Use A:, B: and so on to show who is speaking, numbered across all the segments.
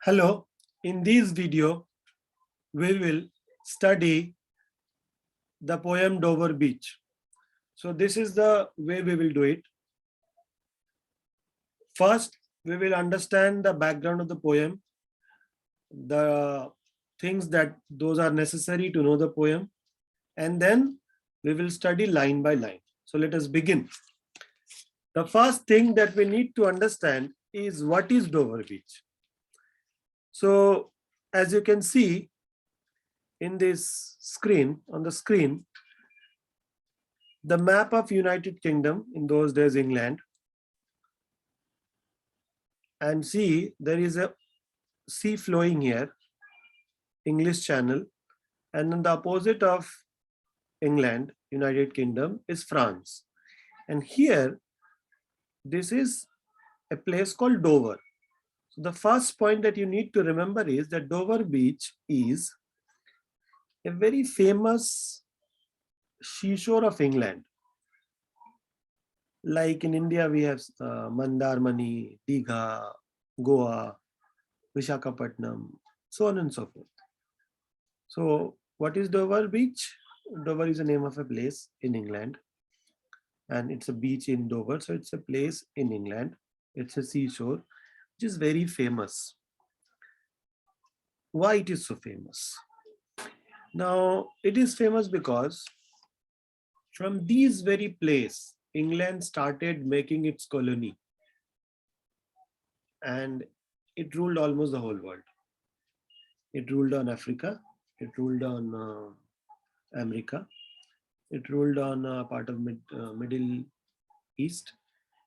A: Hello, in this video, we will study the poem Dover Beach. So this is the way we will do it. First, we will understand the background of the poem, the things that those are necessary to know the poem, and then we will study line by line. So let us begin. The first thing that we need to understand is what is Dover Beach. So as you can see in this screen, on the screen, the map of United Kingdom, in those days England, and see there is a sea flowing here, English Channel, and on the opposite of England, United Kingdom, is France. And here, this is a place called Dover. So the first point that you need to remember is that Dover Beach is a very famous seashore of England. Like in India, we have Mandarmani, Digha, Goa, Vishakhapatnam, so on and so forth. So what is Dover Beach? Dover is the name of a place in England, and it's a beach in Dover. So it's a place in England. It's a seashore, which is very famous. Why it is so famous? Now, it is famous because from these very place, England started making its colony, and it ruled almost the whole world. It ruled on Africa, it ruled on America, it ruled on part of Middle East,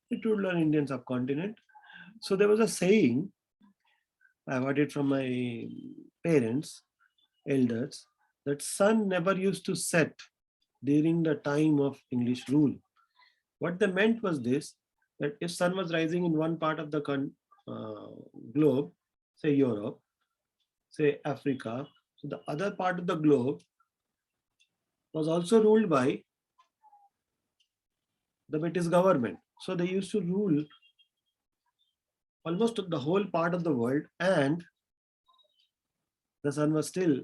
A: it ruled on Indian subcontinent. So there was a saying, I heard it from my parents, elders, that sun never used to set during the time of English rule. What they meant was this, that if sun was rising in one part of the globe, say Europe, say Africa, so the other part of the globe was also ruled by the British government. So they used to rule almost the whole part of the world, and the sun was still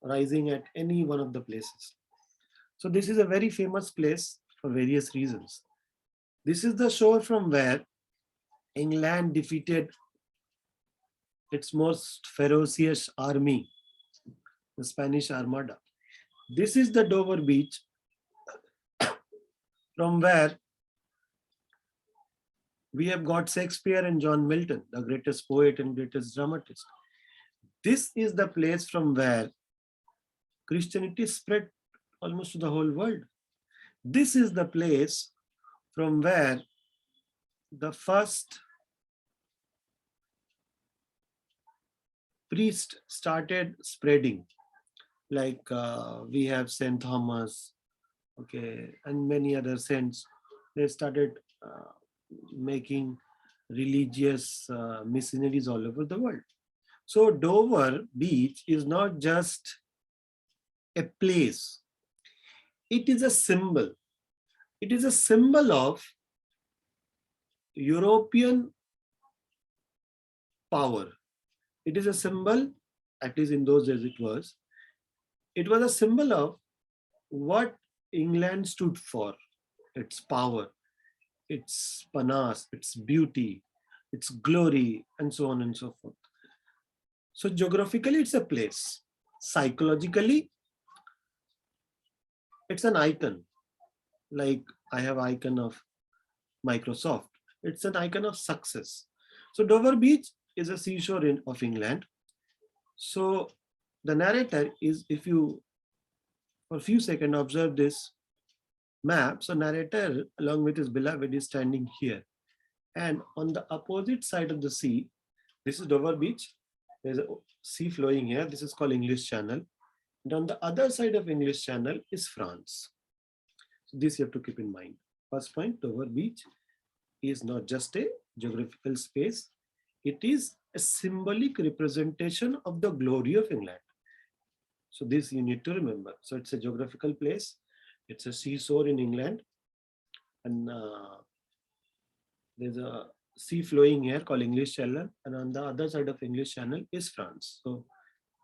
A: rising at any one of the places. So this is a very famous place for various reasons. This is the shore from where England defeated its most ferocious army, the Spanish Armada. This is the Dover Beach from where we have got Shakespeare and John Milton, the greatest poet and greatest dramatist. This is the place from where Christianity spread almost to the whole world. This is the place from where the first priest started spreading, like we have Saint Thomas, okay, and many other saints. They started making religious missionaries all over the world. So Dover Beach is not just a place, it is a symbol. It is a symbol of European power. It is a symbol, at least in those days it was a symbol of what England stood for, its power, its panache, its beauty, its glory, and so on and so forth. So geographically, it's a place. Psychologically, it's an icon. Like I have icon of Microsoft. It's an icon of success. So Dover Beach is a seashore of England. So the narrator is, if you for a few seconds observe this map, so narrator along with his beloved is standing here. And on the opposite side of the sea, this is Dover Beach. There's a sea flowing here. This is called English Channel. And on the other side of English Channel is France. So this you have to keep in mind. First point, Dover Beach is not just a geographical space. It is a symbolic representation of the glory of England. So this you need to remember. So it's a geographical place. It's a seashore in England. And there's a sea flowing here called English Channel, and on the other side of English Channel is France. So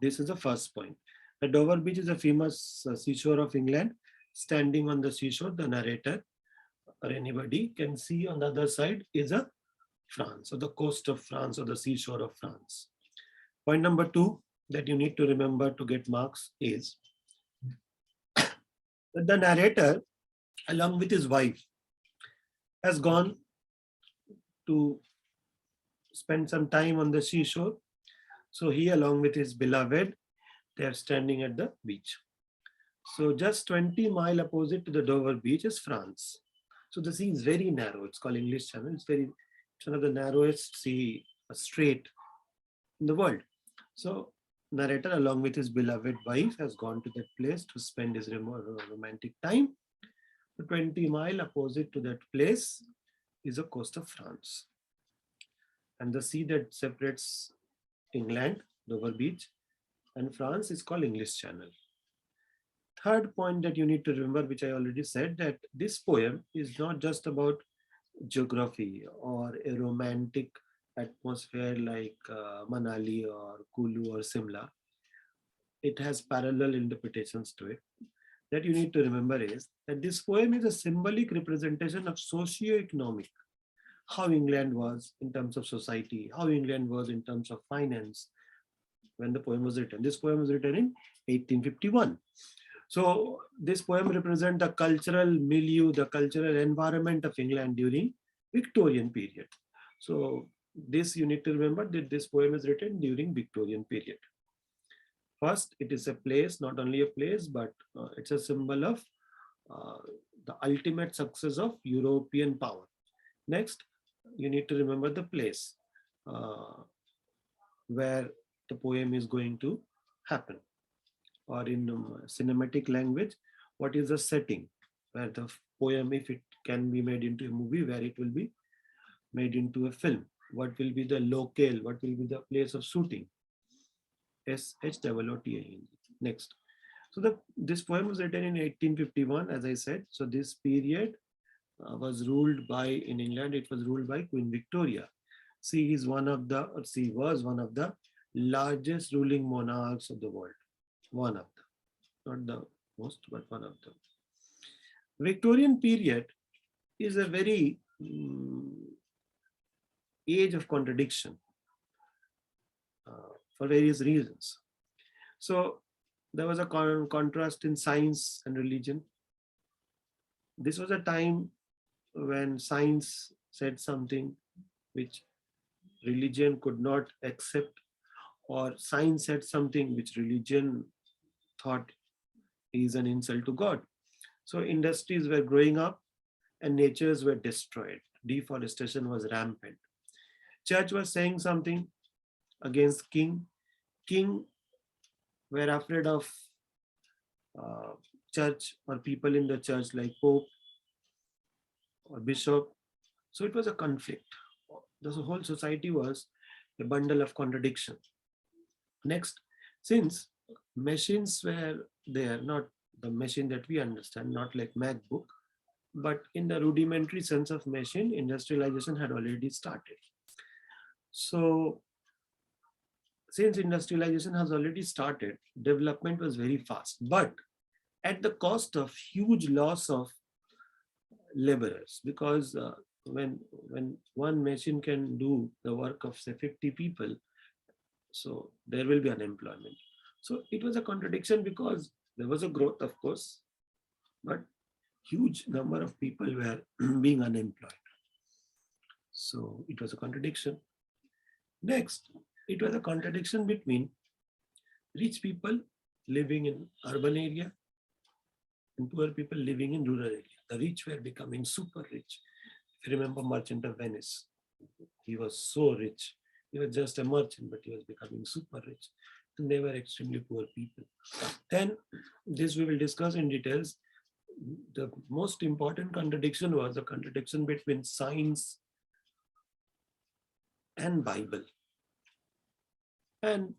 A: this is the first point. The Dover Beach is a famous seashore of England. Standing on the seashore, the narrator or anybody can see on the other side is a France, or the coast of France, or the seashore of France. Point number 2 that you need to remember to get marks is that the narrator, along with his wife, has gone to spend some time on the seashore. So he, along with his beloved, they are standing at the beach. So just 20 miles opposite to the Dover beach is France. So the sea is very narrow. It's called English Channel. It's one of the narrowest sea strait in the world. So narrator, along with his beloved wife, has gone to that place to spend his romantic time. So 20 miles opposite to that place is the coast of France. And the sea that separates England, Dover Beach, and France is called English Channel. Third point that you need to remember, which I already said, that this poem is not just about geography or a romantic atmosphere like Manali or Kulu or Simla. It has parallel interpretations to it. That you need to remember is that this poem is a symbolic representation of socio-economic, how England was in terms of society, how England was in terms of finance when the poem was written. This poem was written in 1851. So this poem represents the cultural milieu, the cultural environment of England during Victorian period. So this you need to remember that this poem is written during Victorian period. First, it is a place, not only a place, but it's a symbol of the ultimate success of European power. Next, you need to remember the place where the poem is going to happen. Or in cinematic language, what is the setting where the poem, if it can be made into a movie, where it will be made into a film. What will be the locale? What will be the place of shooting? SHOOTA. Next. So this poem was written in 1851, as I said. So this period was ruled by, in England, it was ruled by Queen Victoria. She was one of the largest ruling monarchs of the world. One of them, not the most, but one of them. Victorian period is a very age of contradiction for various reasons. So there was a contrast in science and religion. This was a time when science said something which religion could not accept, or science said something which religion thought is an insult to God. So industries were growing up and natures were destroyed. Deforestation was rampant. Church was saying something against king. King were afraid of church or people in the church like Pope or Bishop. So it was a conflict. The whole society was a bundle of contradiction. Next, since machines were there, not the machine that we understand, not like MacBook, but in the rudimentary sense of machine, industrialization had already started. So since industrialization has already started, development was very fast, but at the cost of huge loss of laborers, because when one machine can do the work of say 50 people, so there will be unemployment. So it was a contradiction because there was a growth, of course, but huge number of people were being unemployed. So it was a contradiction. Next, it was a contradiction between rich people living in urban area and poor people living in rural area. The rich were becoming super rich. If you remember Merchant of Venice, he was so rich. He was just a merchant, but he was becoming super rich. And they were extremely poor people. Then this we will discuss in details. The most important contradiction was the contradiction between science and Bible. And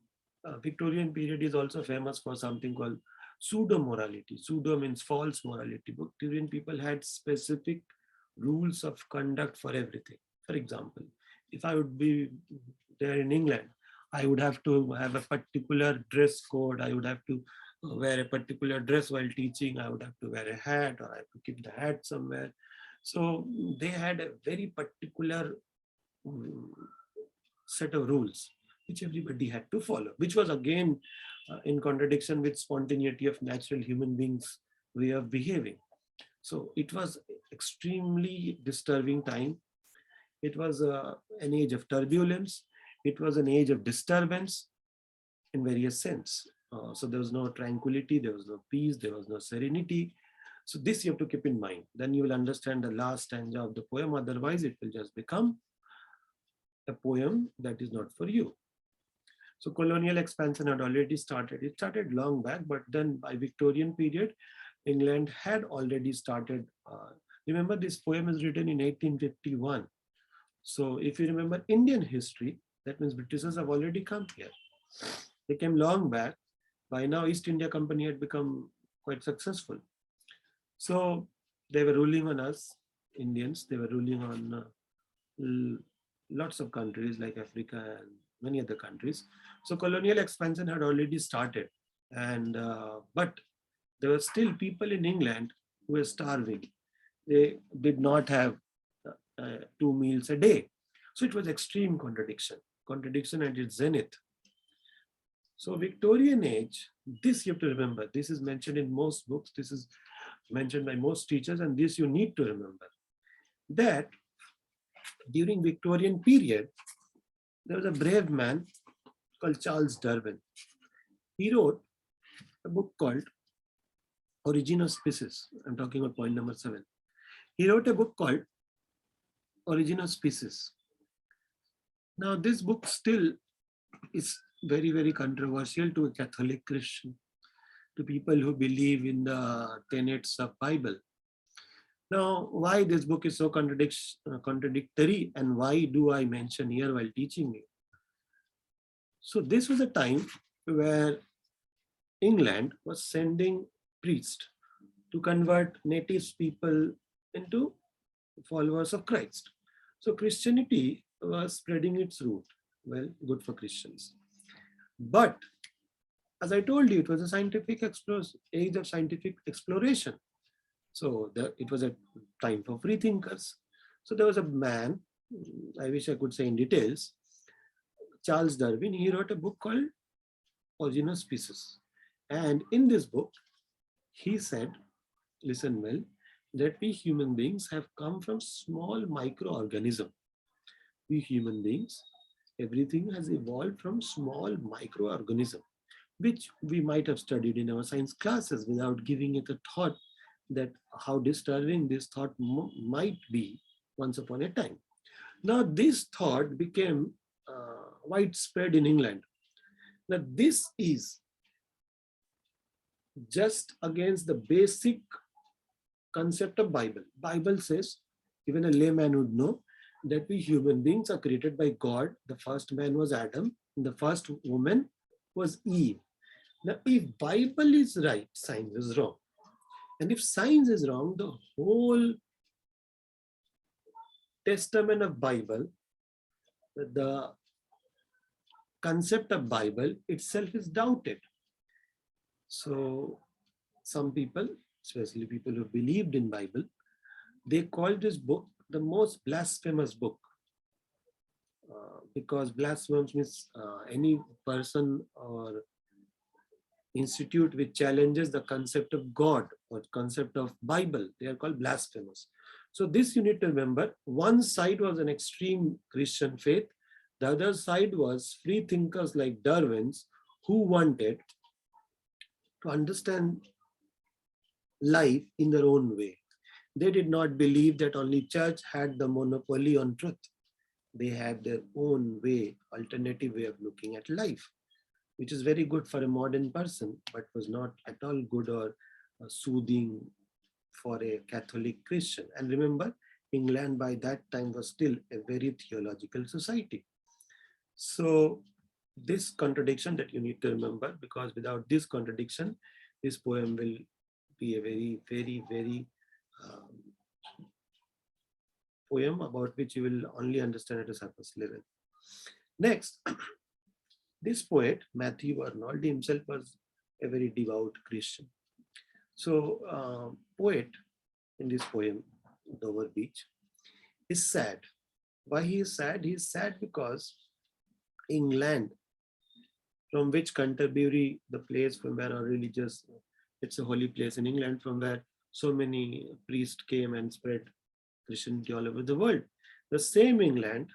A: Victorian period is also famous for something called pseudo-morality. Pseudo means false morality. Victorian people had specific rules of conduct for everything. For example, if I would be there in England, I would have to have a particular dress code. I would have to wear a particular dress while teaching. I would have to wear a hat, or I have to keep the hat somewhere. So they had a very particular mm, set of rules which everybody had to follow, which was again in contradiction with spontaneity of natural human beings' way of behaving. So it was extremely disturbing time. It was an age of turbulence. It was an age of disturbance in various sense. So there was no tranquility, there was no peace, there was no serenity. So this you have to keep in mind. Then you will understand the last stanza of the poem. Otherwise, it will just become a poem that is not for you. So colonial expansion had already started. It started long back, but then by Victorian period, England had already started. Remember, this poem is written in 1851. So if you remember Indian history, that means Britishers have already come here. They came long back. By now, East India Company had become quite successful. So they were ruling on us, Indians. They were ruling on lots of countries like Africa and many other countries. So colonial expansion had already started. And but there were still people in England who were starving. They did not have 2 meals a day. So it was extreme contradiction at its zenith. So Victorian age, this you have to remember. This is mentioned in most books. This is mentioned by most teachers, and this you need to remember. That during Victorian period, there was a brave man called Charles Darwin. He wrote a book called Origin of Species. I'm talking about point number 7. He wrote a book called Origin of Species. Now, this book still is very, very controversial to a Catholic Christian, to people who believe in the tenets of Bible. Now, why this book is so contradictory, and why do I mention here while teaching you? So this was a time where England was sending priests to convert native people into followers of Christ. So Christianity was spreading its root. Well, good for Christians. But as I told you, it was a age of scientific exploration. So it was a time for free thinkers. So there was a man, I wish I could say in details, Charles Darwin. He wrote a book called Origin of Species. And in this book, he said, listen well, that we human beings have come from small microorganisms. We human beings, everything has evolved from small microorganisms, which we might have studied in our science classes without giving it a thought that how disturbing this thought might be once upon a time. Now, this thought became widespread in England. Now, this is just against the basic concept of Bible. Bible says, even a layman would know, that we human beings are created by God. The first man was Adam, and the first woman was Eve. Now, if Bible is right, science is wrong. And if science is wrong, the whole testament of Bible, the concept of Bible itself is doubted. So some people, especially people who believed in Bible, they called this book the most blasphemous book. Because blasphemous means any person or institute which challenges the concept of God or concept of Bible, they are called blasphemous. So this you need to remember. One side was an extreme Christian faith. The other side was free thinkers like Darwin's, who wanted to understand life in their own way. They did not believe that only church had the monopoly on truth. They had their own way, alternative way of looking at life, which is very good for a modern person, but was not at all good or soothing for a Catholic Christian. And remember, England by that time was still a very theological society. So this contradiction that you need to remember, because without this contradiction, this poem will be a very, very, very poem about which you will only understand at a surface level. Next, this poet, Matthew Arnold himself was a very devout Christian. So, poet in this poem, Dover Beach, is sad. Why he is sad? He is sad because England, from which Canterbury, the place from where our religious, it's a holy place in England, from where so many priests came and spread Christianity all over the world. The same England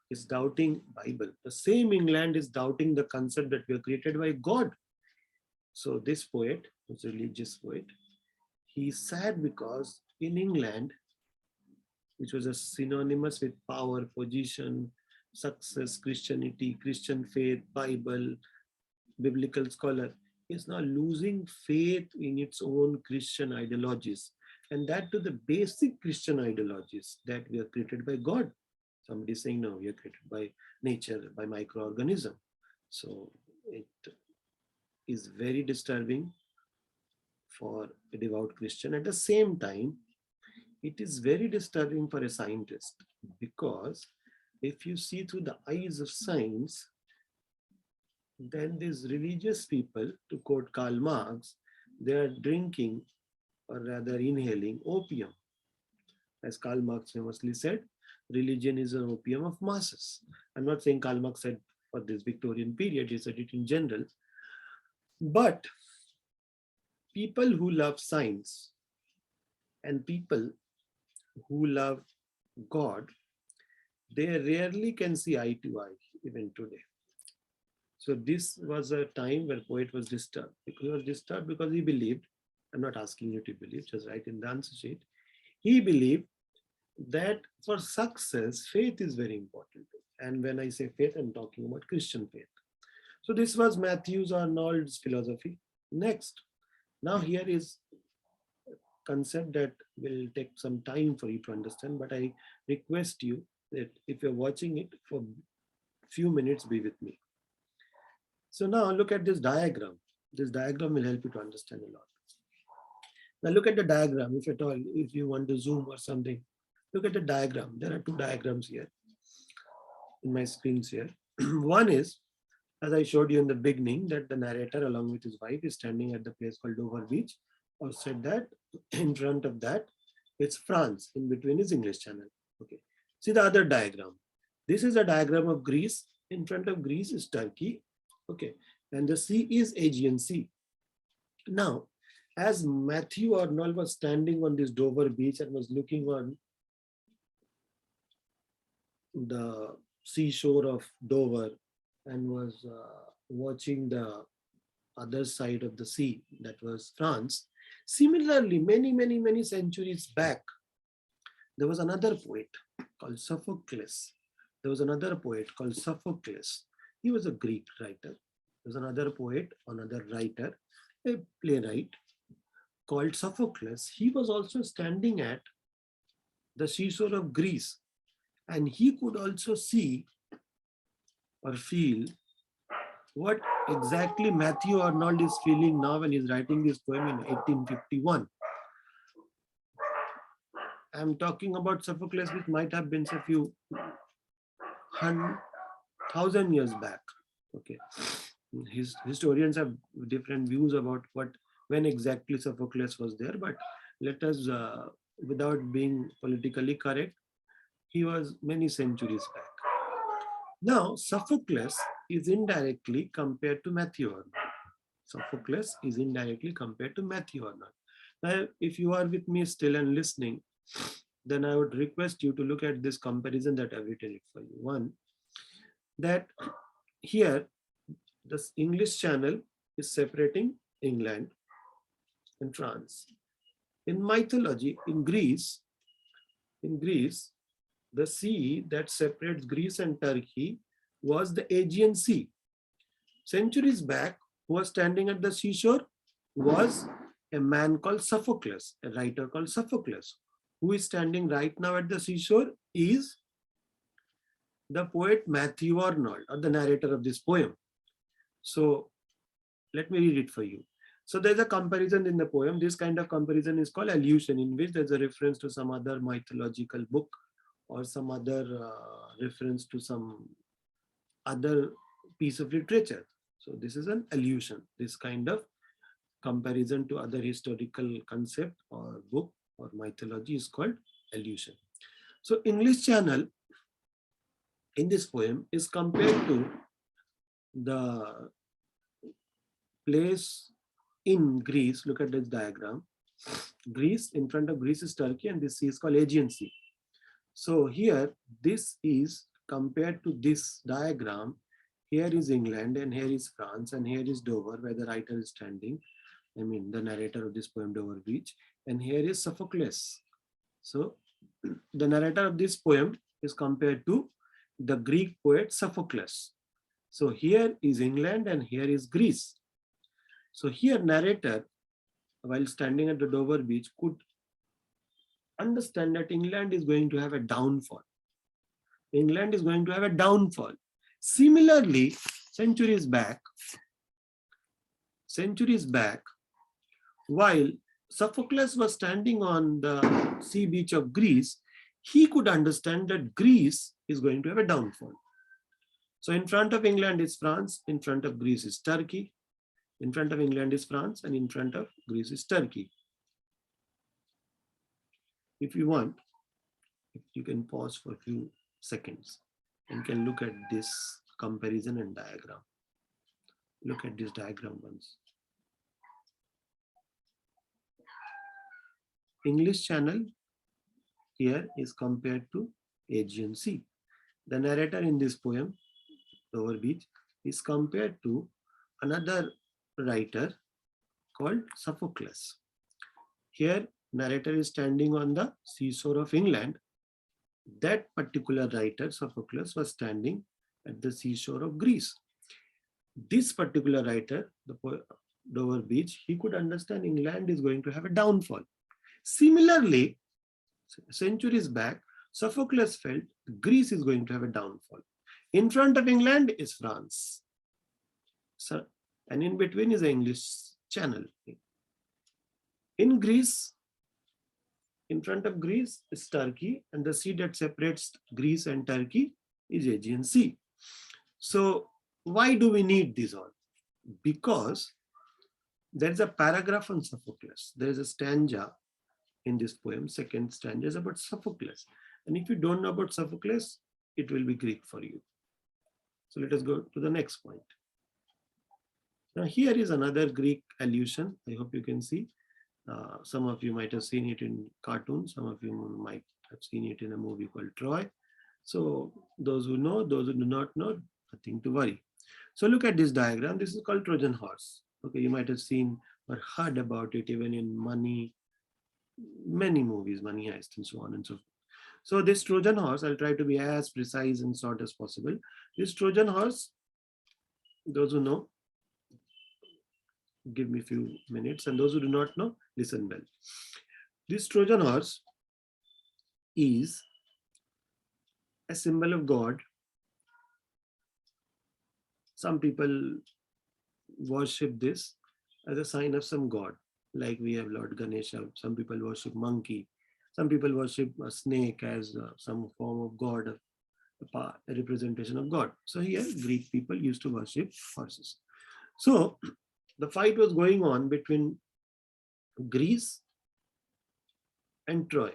A: is doubting Bible. The same England is doubting the concept that we are created by God. So this poet, who's a religious poet, he's sad because in England, which was a synonymous with power, position, success, Christianity, Christian faith, Bible, biblical scholar, is now losing faith in its own Christian ideologies. And that to the basic Christian ideologies that we are created by God. Somebody saying, no, we are created by nature, by microorganism. So it is very disturbing for a devout Christian. At the same time, it is very disturbing for a scientist, because if you see through the eyes of science, then these religious people, to quote Karl Marx, they are drinking, or rather inhaling, opium. As Karl Marx famously said, religion is an opium of masses. I'm not saying Karl Marx said for this Victorian period, he said it in general. But people who love science and people who love God, they rarely can see eye to eye even today. So this was a time where poet was disturbed. He was disturbed because he believed, I'm not asking you to believe, just write in the answer sheet. He believed that for success, faith is very important. And when I say faith, I'm talking about Christian faith. So this was Matthew Arnold's philosophy. Next, now here is a concept that will take some time for you to understand, but I request you that if you're watching it for a few minutes, be with me. So now look at this diagram. This diagram will help you to understand a lot. Now look at the diagram, if at all, if you want to zoom or something. Look at the diagram. There are two diagrams here in my screens here. One is, as I showed you in the beginning, that the narrator along with his wife is standing at the place called Dover Beach. Or said that in front of that, it's France. In between is English Channel. Okay. See the other diagram. This is a diagram of Greece. In front of Greece is Turkey. Okay. And the sea is Aegean Sea. Now, as Matthew Arnold was standing on this Dover Beach and was looking on the seashore of Dover and was watching the other side of the sea, that was France. Similarly, many centuries back, there was another poet called Sophocles. There was another poet called Sophocles. He was a Greek writer. There was another poet, another writer, a playwright called Sophocles. He was also standing at the seashore of Greece, and he could also see or feel what exactly Matthew Arnold is feeling now when he's writing this poem in 1851. I'm talking about Sophocles, which might have been a few 1,000 years back. Okay, historians have different views about when exactly Sophocles was there, but let us, without being politically correct, he was many centuries back. Now, Sophocles is indirectly compared to Matthew Arnold. Sophocles is indirectly compared to Matthew Arnold. Now, if you are with me still and listening, then I would request you to look at this comparison that I've written it for you. One, that here, this English Channel is separating England and France. In mythology, in Greece, the sea that separates Greece and Turkey was the Aegean Sea. Centuries back, who was standing at the seashore was a man called Sophocles, a writer called Sophocles. Who is standing right now at the seashore is the poet Matthew Arnold, or the narrator of this poem. So let me read it for you. So there's a comparison in the poem. This kind of comparison is called allusion, in which there's a reference to some other mythological book or some other reference to some other piece of literature. So this is an allusion. This kind of comparison to other historical concept or book or mythology is called allusion. So English Channel in this poem is compared to the place in Greece. Look at this diagram. Greece, in front of Greece is Turkey, and this sea is called Aegean Sea. So here, this is compared to this diagram. Here is England, and here is France, and here is Dover, where the writer is standing. I mean, the narrator of this poem, Dover Beach. And here is Sophocles. So the narrator of this poem is compared to the Greek poet Sophocles. So here is England, and here is Greece. So here narrator, while standing at the Dover Beach, could understand that England is going to have a downfall. England is going to have a downfall. Similarly, centuries back, while Sophocles was standing on the sea beach of Greece, he could understand that Greece is going to have a downfall. So in front of England is France, in front of Greece is Turkey, in front of England is France, and in front of Greece is Turkey. If you want, you can pause for a few seconds and can look at this comparison and diagram. Look at this diagram once. English Channel here is compared to Aegean Sea. The narrator in this poem, Dover Beach, is compared to another writer called Sophocles. Here, narrator is standing on the seashore of England. That particular writer, Sophocles, was standing at the seashore of Greece. This particular writer, the Dover Beach, he could understand England is going to have a downfall. Similarly, centuries back, Sophocles felt Greece is going to have a downfall. In front of England is France. So, and in between is the English Channel. In Greece, in front of Greece is Turkey, and the sea that separates Greece and Turkey is Aegean Sea. So why do we need this all? Because there is a paragraph on Sophocles. There is a stanza in this poem, second stanza is about Sophocles. And if you don't know about Sophocles, it will be Greek for you. So let us go to the next point. Now here is another Greek allusion. I hope you can see. Some of you might have seen it in cartoons. Some of you might have seen it in a movie called Troy. So those who know, those who do not know, nothing to worry. So look at this diagram. This is called Trojan Horse. Okay, you might have seen or heard about it even in many movies, Money Heist and so on and so forth. So this Trojan Horse, I'll try to be as precise and short as possible. This Trojan Horse, those who know, give me a few minutes, and those who do not know, listen well. This Trojan Horse is a symbol of God. Some people worship this as a sign of some god, like we have Lord Ganesha. Some people worship monkey. Some people worship a snake as some form of god, a representation of God. So here, Greek people used to worship horses. So the fight was going on between Greece and Troy.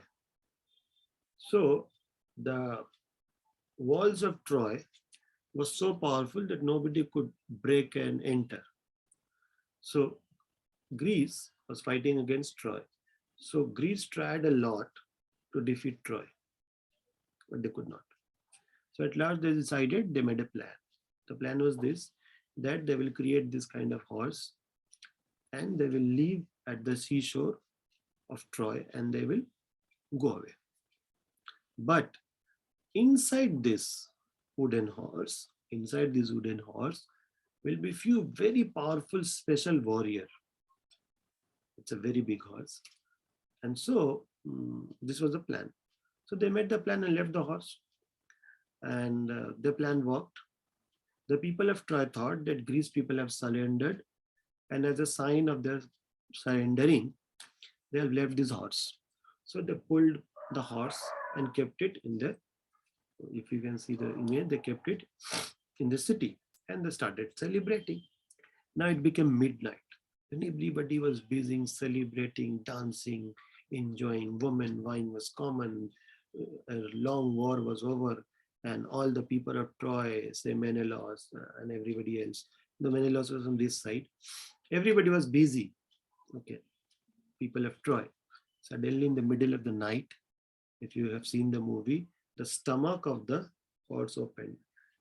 A: So the walls of Troy was so powerful that nobody could break and enter. So Greece was fighting against Troy. So Greece tried a lot to defeat Troy, but they could not. So at last they decided, they made a plan. The plan was this, that they will create this kind of horse and they will live at the seashore of Troy and they will go away. But inside this wooden horse, will be few very powerful special warrior. It's a very big horse. And so this was the plan. So they made the plan and left the horse. And the plan worked. The people of Troy thought that Greece people have surrendered. And as a sign of their surrendering, they have left this horse. So they pulled the horse and kept it in the, if you can see the image, they kept it in the city and they started celebrating. Now it became midnight and everybody was busy celebrating, dancing, enjoying. Women, wine was common. A long war was over, and all the people of Troy, say Menelaus and everybody else. The Menelaus was on this side. Everybody was busy. Okay, people of Troy. Suddenly, in the middle of the night, if you have seen the movie, the stomach of the horse opened,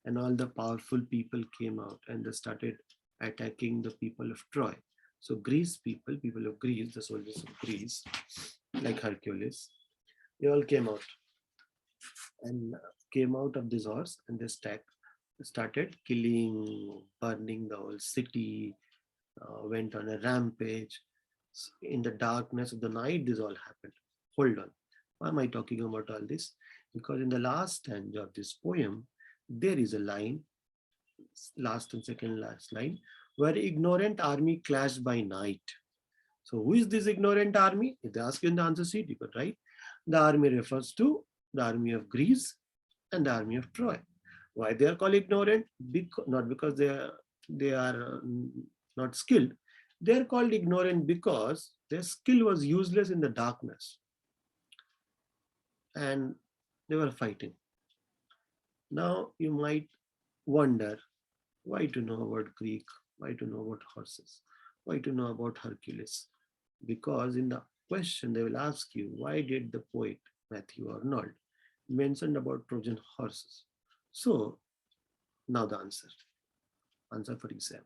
A: and all the powerful people came out and they started attacking the people of Troy. So Greece people of Greece, the soldiers of Greece, like Hercules, they all came out and came out of this horse and they started killing, burning the whole city, went on a rampage. In the darkness of the night, this all happened. Hold on. Why am I talking about all this? Because in the last stanza of this poem, there is a line, last and second last line, where ignorant army clashed by night. So who is this ignorant army? If they ask you in the answer sheet, you could write. The army refers to the army of Greece and the army of Troy. Why they are called ignorant? Not because they are not skilled. They are called ignorant because their skill was useless in the darkness. And they were fighting. Now you might wonder, why to know about Greek? Why to know about horses? Why to know about Hercules? Because in the question they will ask you, why did the poet Matthew Arnold mentioned about Trojan horses? So now the answer for exam.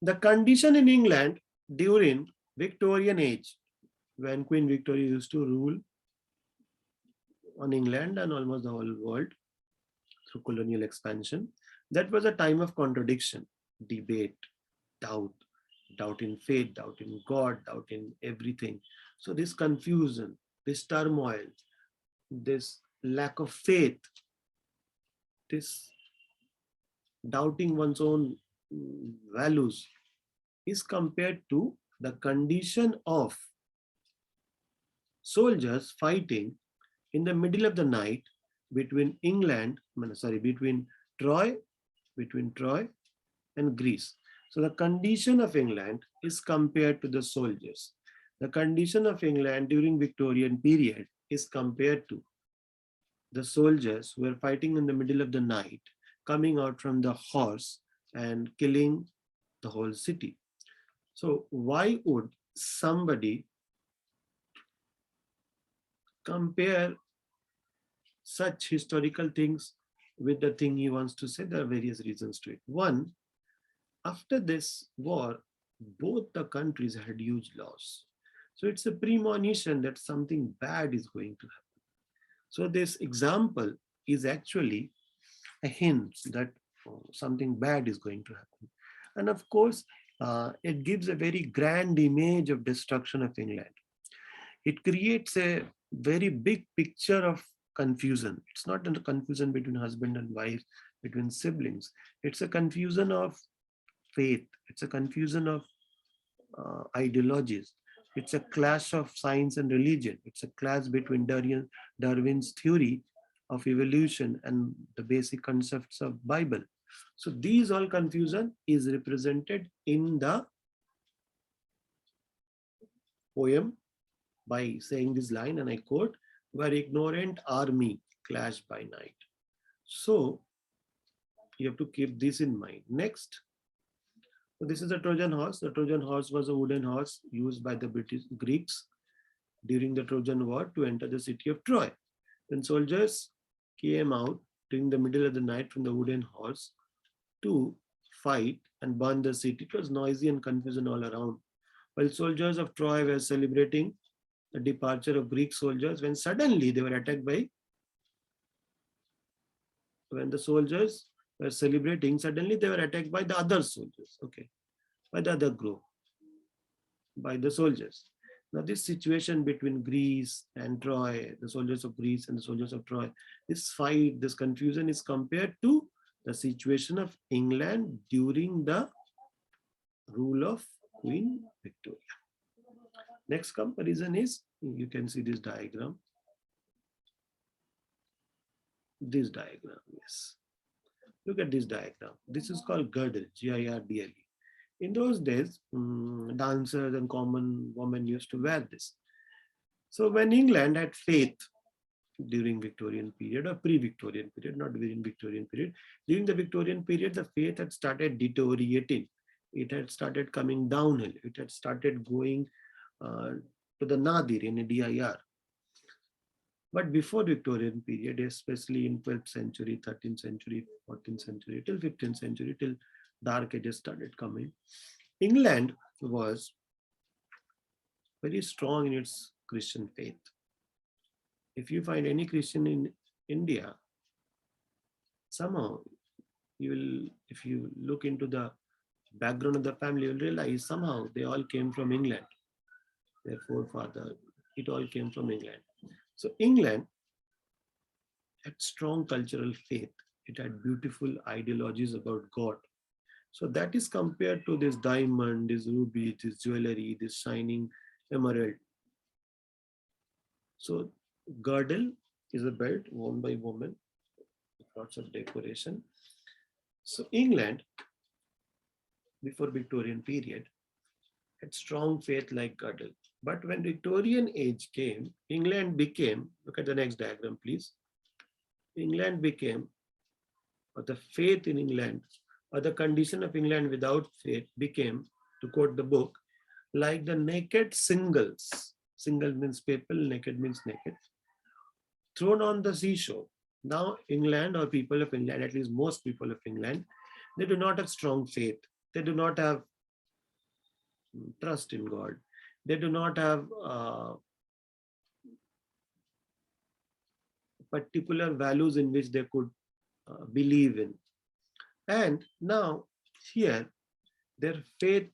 A: The condition in England during Victorian Age, when Queen Victoria used to rule on England and almost the whole world through colonial expansion, that was a time of contradiction, debate, doubt in faith, doubt in God, doubt in everything. So this confusion, this turmoil, this lack of faith, this doubting one's own values is compared to the condition of soldiers fighting in the middle of the night between between Troy and Greece. So the condition of England is compared to the soldiers. The condition of England during Victorian period is compared to the soldiers who were fighting in the middle of the night, coming out from the horse and killing the whole city. So why would somebody compare such historical things with the thing he wants to say? There are various reasons to it. One, after this war, both the countries had huge loss. So it's a premonition that something bad is going to happen. So this example is actually a hint that something bad is going to happen. And of course, it gives a very grand image of destruction of England. It creates a very big picture of confusion. It's not a confusion between husband and wife, between siblings. It's a confusion of faith. It's a confusion of ideologies. It's a clash of science and religion. It's a clash between Darwin's theory of evolution and the basic concepts of Bible. So these all confusion is represented in the poem by saying this line, and I quote, where ignorant army clashed by night. So you have to keep this in mind. Next, so this is a Trojan horse. The Trojan horse was a wooden horse used by the Greeks during the Trojan War to enter the city of Troy. When soldiers came out during the middle of the night from the wooden horse to fight and burn the city, it was noisy and confusion all around. While soldiers of Troy were celebrating the departure of Greek soldiers, when suddenly they were attacked by, when the soldiers were celebrating, suddenly they were attacked by the other soldiers, okay, by the other group, by the soldiers. Now this situation between Greece and Troy, the soldiers of Greece and the soldiers of Troy, this fight, this confusion is compared to the situation of England during the rule of Queen Victoria. Next comparison is, you can see this diagram. this diagram. Yes. Look at this diagram. This is called girdle, Girdle. In those days, dancers and common women used to wear this. So when England had faith during Victorian period or pre-Victorian period, not during Victorian period, during the Victorian period, the faith had started deteriorating. It had started coming downhill. It had started going to the nadir in a dir. But before Victorian period, especially in 12th century, 13th century, 14th century, till 15th century, till Dark Ages started coming, England was very strong in its Christian faith. If you find any Christian in India, somehow you will, if you look into the background of the family, you'll realize somehow they all came from England. Their forefather, it all came from England. So England had strong cultural faith. It had beautiful ideologies about God. So that is compared to this diamond, this ruby, this jewelry, this shining emerald. So girdle is a belt worn by women with lots of decoration. So England, before Victorian period, had strong faith like girdle. But when Victorian age came, England became, look at the next diagram, please. England became, or the faith in England, or the condition of England without faith became, to quote the book, like the naked singles. Single means people, naked means naked, thrown on the seashore. Now England, or people of England, at least most people of England, they do not have strong faith. They do not have trust in God. They do not have particular values in which they could believe in. And now here, their faith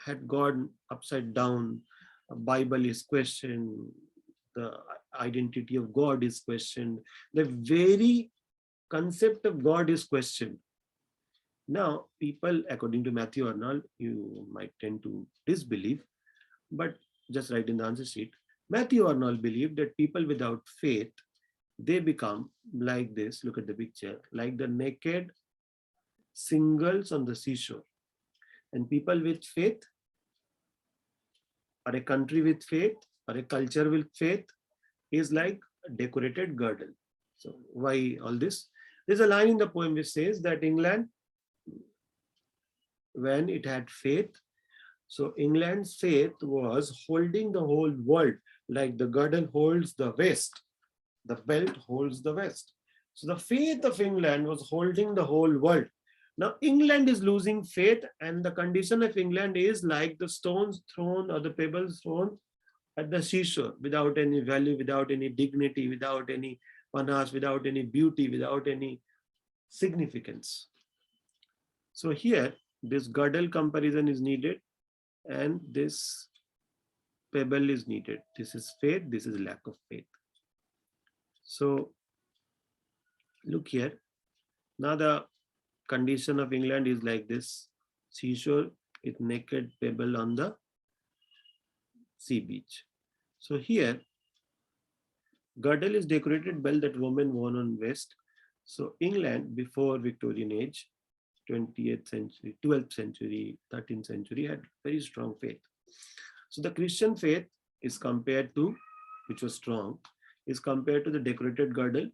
A: had gone upside down. Bible is questioned. The identity of God is questioned. The very concept of God is questioned. Now, people, according to Matthew Arnold, you might tend to disbelieve, but just write in the answer sheet. Matthew Arnold believed that people without faith, they become like this. Look at the picture, like the naked singles on the seashore. And people with faith, or a country with faith, or a culture with faith, is like a decorated girdle. So why all this? There's a line in the poem which says that England, when it had faith, so England's faith was holding the whole world, like the girdle holds the West, the belt holds the West. So the faith of England was holding the whole world. Now England is losing faith, and the condition of England is like the stones thrown or the pebbles thrown at the seashore, without any value, without any dignity, without any panache, without any beauty, without any significance. So here, this girdle comparison is needed, and this pebble is needed. This is faith, this is lack of faith. So look here. Now the condition of England is like this: seashore with naked pebble on the sea beach. So here, girdle is decorated belt that women worn on waist. So England before Victorian age, 20th century, 12th century, 13th century had very strong faith. So the Christian faith is compared to, which was strong, is compared to the decorated girdle,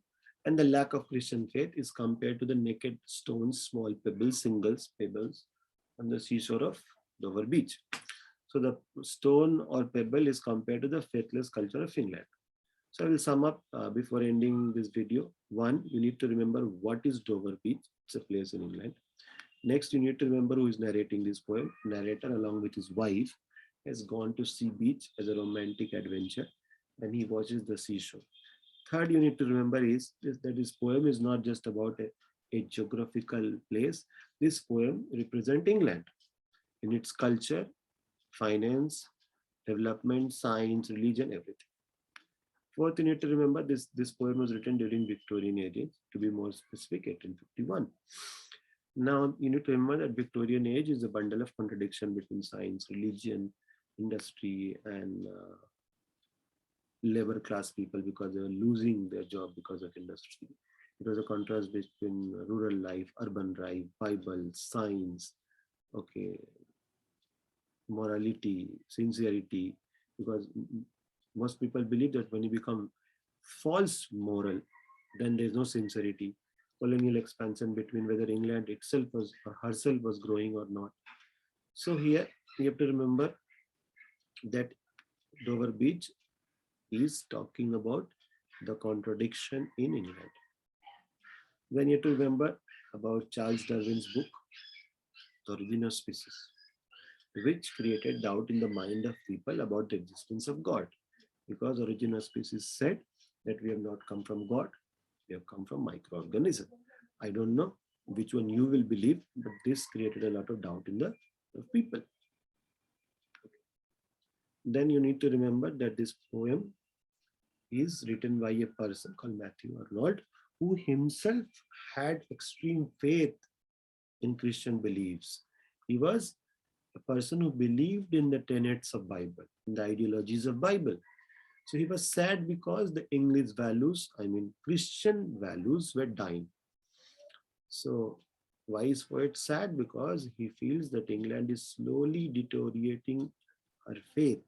A: and the lack of Christian faith is compared to the naked stones, small pebbles, singles pebbles on the seashore of Dover Beach. So the stone or pebble is compared to the faithless culture of England. So I will sum up before ending this video. One, you need to remember what is Dover Beach. It's a place in England. Next, you need to remember who is narrating this poem. Narrator, along with his wife, has gone to sea beach as a romantic adventure, and he watches the seashore. Third, you need to remember is that this poem is not just about a geographical place. This poem represents England in its culture, finance, development, science, religion, everything. Fourth, you need to remember this poem was written during Victorian age, to be more specific, 1851. Now, you need to remember that Victorian age is a bundle of contradiction between science, religion, industry, and labor class people, because they were losing their job because of industry. It was a contrast between rural life, urban life, Bible, science, okay, morality, sincerity, because most people believe that when you become false moral, then there is no sincerity. Colonial expansion between whether England itself was or herself was growing or not. So here you have to remember that Dover Beach is talking about the contradiction in England. Then you have to remember about Charles Darwin's book, The Origin of Species, which created doubt in the mind of people about the existence of God. Because Origin of Species said that we have not come from God, we have come from microorganism. I don't know which one you will believe, but this created a lot of doubt in the people. Then you need to remember that this poem is written by a person called Matthew Arnold, who himself had extreme faith in Christian beliefs. He was a person who believed in the tenets of Bible, in the ideologies of Bible. So he was sad because the English values, I mean Christian values, were dying. So why is poet sad? Because he feels that England is slowly deteriorating her faith.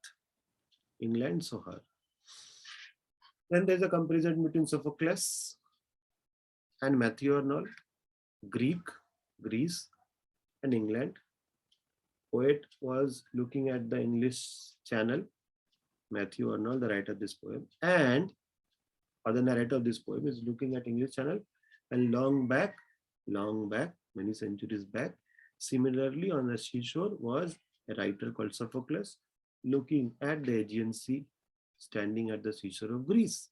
A: England saw her. Then there's a comparison between Sophocles and Matthew Arnold, Greece, and England. Poet was looking at the English Channel, Matthew Arnold, the writer of this poem, and or the narrator of this poem is looking at English Channel, and long back, many centuries back, similarly on the seashore was a writer called Sophocles looking at the Aegean Sea, standing at the seashore of Greece.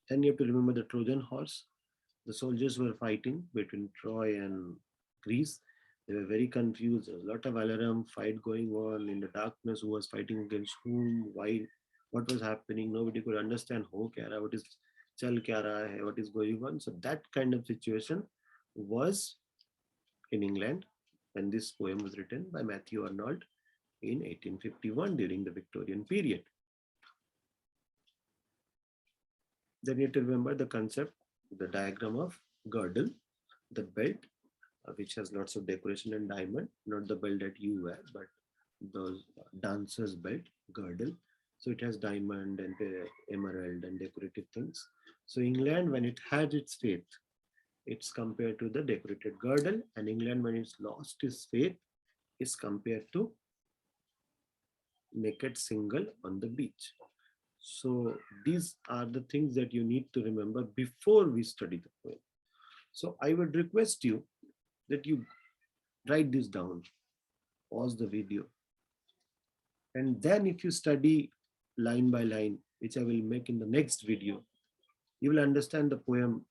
A: Then you have to remember the Trojan Horse. The soldiers were fighting between Troy and Greece. They were very confused. There was a lot of alarm, fight going on in the darkness. Who was fighting against whom? Why? What was happening? Nobody could understand. Ho kya raha? What is chal kya raha hai? What is going on? So that kind of situation was in England when this poem was written by Matthew Arnold in 1851 during the Victorian period. Then you have to remember the concept, the diagram of girdle, the belt, which has lots of decoration and diamond, not the belt that you wear, but the dancer's belt, girdle. So it has diamond and emerald and decorative things. So England, when it had its faith, it's compared to the decorated girdle, and England, when it's lost its faith, is compared to naked single on the beach. So these are the things that you need to remember before we study the poem. So I would request you that you write this down, pause the video, and then if you study line by line, which I will make in the next video, you will understand the poem